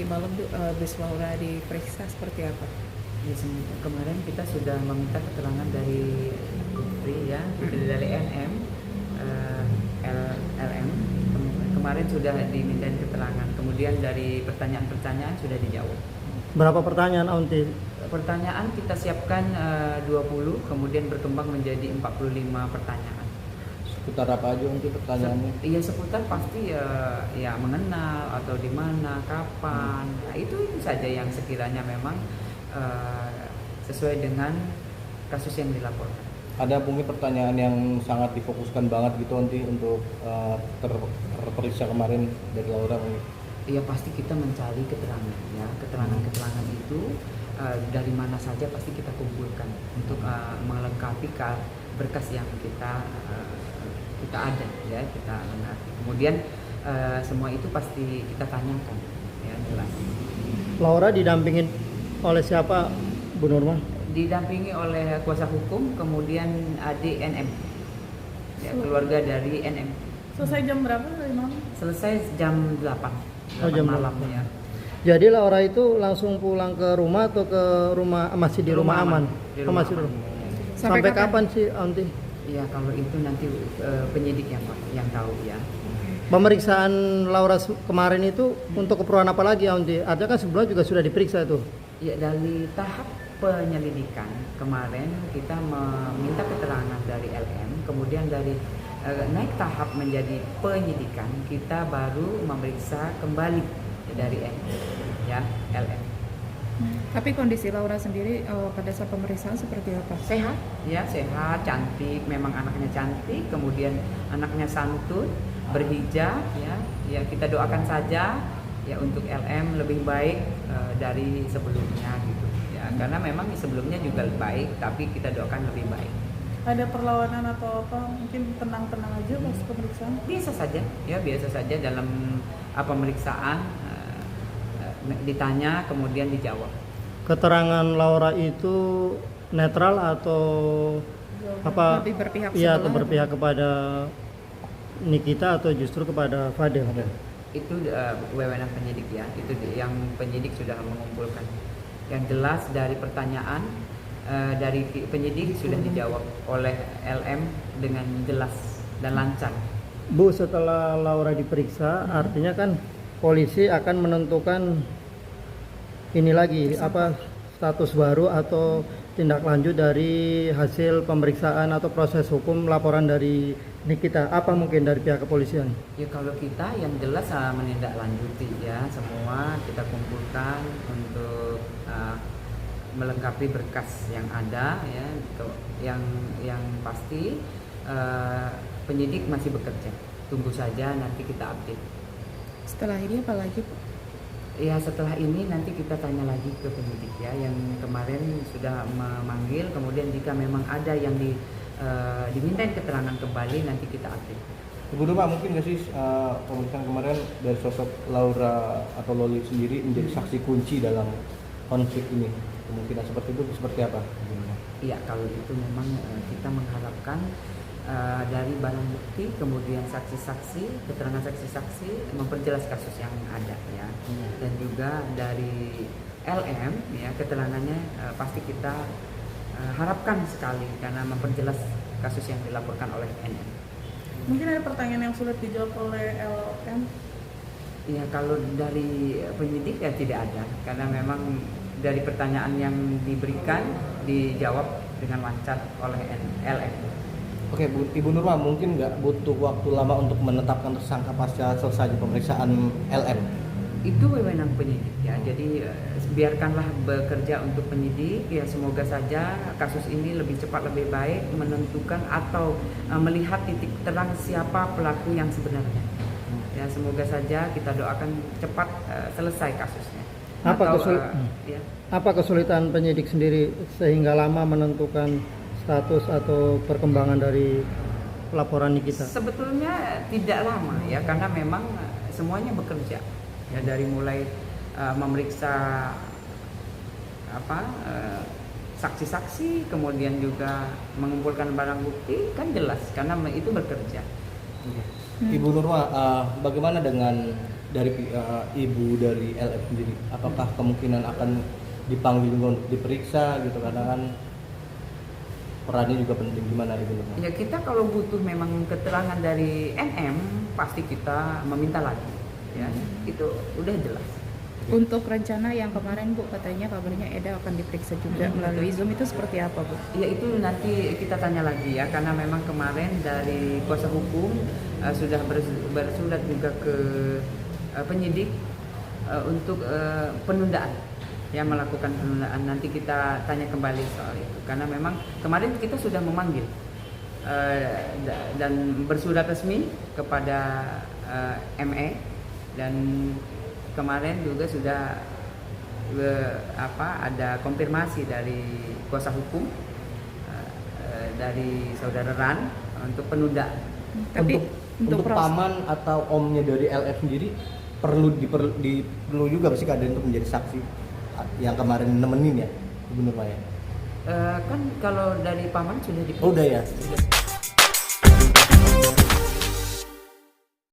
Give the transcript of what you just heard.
tadi malam Bis Laura diperiksa seperti apa? Ya, kemarin kita sudah meminta keterangan dari Putri ya, dari NM, LM. Kemarin sudah dimintain keterangan, kemudian dari pertanyaan-pertanyaan sudah dijawab. Berapa pertanyaan Aunty? Pertanyaan kita siapkan 20, kemudian berkembang menjadi 45 pertanyaan. Seputar apa aja untuk pertanyaannya? Iya, seputar pasti ya mengenal atau di mana, kapan. Nah, itu saja yang sekiranya memang sesuai dengan kasus yang dilaporkan. Ada mungkin pertanyaan yang sangat difokuskan banget gitu nanti untuk terperiksa kemarin dari Laura mungkin? Iya, pasti kita mencari keterangan ya, keterangan-keterangan itu dari mana saja pasti kita kumpulkan untuk melengkapi berkas yang kita ada ya, kita lengkapi. Kemudian semua itu pasti kita tanyakan ya, jelas. Laura didampingin oleh siapa, Bu Nurma? Didampingi oleh kuasa hukum, kemudian adik NM ya, keluarga dari NM. Selesai jam berapa dari malam? Selesai jam 8 jam malam 8. ya. Jadi Laura itu langsung pulang ke rumah atau ke rumah masih di rumah aman? Di Oh, rumah masih di aman. rumah. Sampai kapan sih Aunty? Ya, kalau itu nanti penyidik yang tahu ya. Pemeriksaan Laura kemarin itu untuk keperluan apa lagi Aunty? Artinya kan sebelumnya juga sudah diperiksa tuh. Ya, dari tahap penyelidikan kemarin kita meminta keterangan dari LM, kemudian dari naik tahap menjadi penyidikan kita baru memeriksa kembali dari M ya, LM. Tapi kondisi Laura sendiri pada saat pemeriksaan seperti apa? Sehat ya, sehat, cantik, memang anaknya cantik, kemudian anaknya santun, berhijab ya. Ya, kita doakan saja ya untuk LM lebih baik dari sebelumnya gitu ya, karena memang sebelumnya juga baik, tapi kita doakan lebih baik. Ada perlawanan atau apa? Mungkin tenang-tenang aja pas pemeriksaan? Biasa saja ya, biasa saja dalam pemeriksaan ditanya kemudian dijawab. Keterangan Laura itu netral atau apa? Lebih berpihak Iya, atau sebelah? berpihak kepada Nikita atau justru kepada Fadel? Itu wewenang penyidik ya, itu yang penyidik sudah mengumpulkan. Yang jelas dari pertanyaan dari penyidik sudah dijawab oleh LM dengan jelas dan lancar. Bu, setelah Laura diperiksa, artinya kan polisi akan menentukan ini lagi apa status baru atau tindak lanjut dari hasil pemeriksaan atau proses hukum laporan dari Nikita. Apa mungkin dari pihak kepolisian? Ya, kalau kita yang jelas menindaklanjuti ya, semua kita kumpulkan untuk melengkapi berkas yang ada ya. Yang pasti penyidik masih bekerja. Tunggu saja, nanti kita update. Setelah ini apa lagi, Bu? Ya, setelah ini nanti kita tanya lagi ke penyidik ya, yang kemarin sudah memanggil, kemudian jika memang ada yang dimintain keterangan kembali, nanti kita update. Ibu Nurma, mungkin nggak sih pemeriksaan kemarin dari sosok Laura atau Loli sendiri menjadi saksi kunci dalam konflik ini? Kemungkinan seperti itu seperti apa? Iya, kalau itu memang kita mengharapkan dari barang bukti, kemudian saksi-saksi, keterangan saksi-saksi memperjelas kasus yang ada ya, dan juga dari LM ya, keterangannya pasti kita harapkan sekali karena memperjelas kasus yang dilaporkan oleh NM. Mungkin ada pertanyaan yang sulit dijawab oleh LM? Ya, kalau dari penyidik ya tidak ada, karena memang dari pertanyaan yang diberikan dijawab dengan lancar oleh LM. Oke, Ibu Nurma, mungkin nggak butuh waktu lama untuk menetapkan tersangka pasca selesai pemeriksaan LM? Itu wewenang penyidik ya, jadi biarkanlah bekerja untuk penyidik ya, semoga saja kasus ini lebih cepat lebih baik menentukan atau melihat titik terang siapa pelaku yang sebenarnya ya, semoga saja kita doakan cepat selesai kasusnya. Apa kesulitan penyidik sendiri sehingga lama menentukan status atau perkembangan dari laporan Nikita? Sebetulnya tidak lama ya, karena memang semuanya bekerja ya, dari mulai memeriksa saksi-saksi, kemudian juga mengumpulkan barang bukti, kan jelas karena itu bekerja. Ibu Nurma, bagaimana dengan dari ibu dari LF sendiri? Apakah kemungkinan akan dipanggil untuk diperiksa gitu? Karena kan perannya juga penting. Gimana Ibu Nurma? Ya kita kalau butuh memang keterangan dari NM pasti kita meminta lagi. Ya, itu udah jelas. Untuk rencana yang kemarin Bu katanya kabarnya Eda akan diperiksa juga melalui Zoom, itu seperti apa Bu? Ya itu nanti kita tanya lagi ya, karena memang kemarin dari kuasa hukum sudah bersurat juga ke penyidik untuk penundaan, yang melakukan penundaan. Nanti kita tanya kembali soal itu, karena memang kemarin kita sudah memanggil dan bersurat resmi kepada ME, dan kemarin juga sudah ada konfirmasi dari kuasa hukum dari saudara Ran untuk penundaan. Tapi untuk paman atau omnya dari LF sendiri perlu juga pasti ada untuk menjadi saksi yang kemarin nemenin ya Ibu Nurma ya. Kan kalau dari paman sudah Oh, udah ya.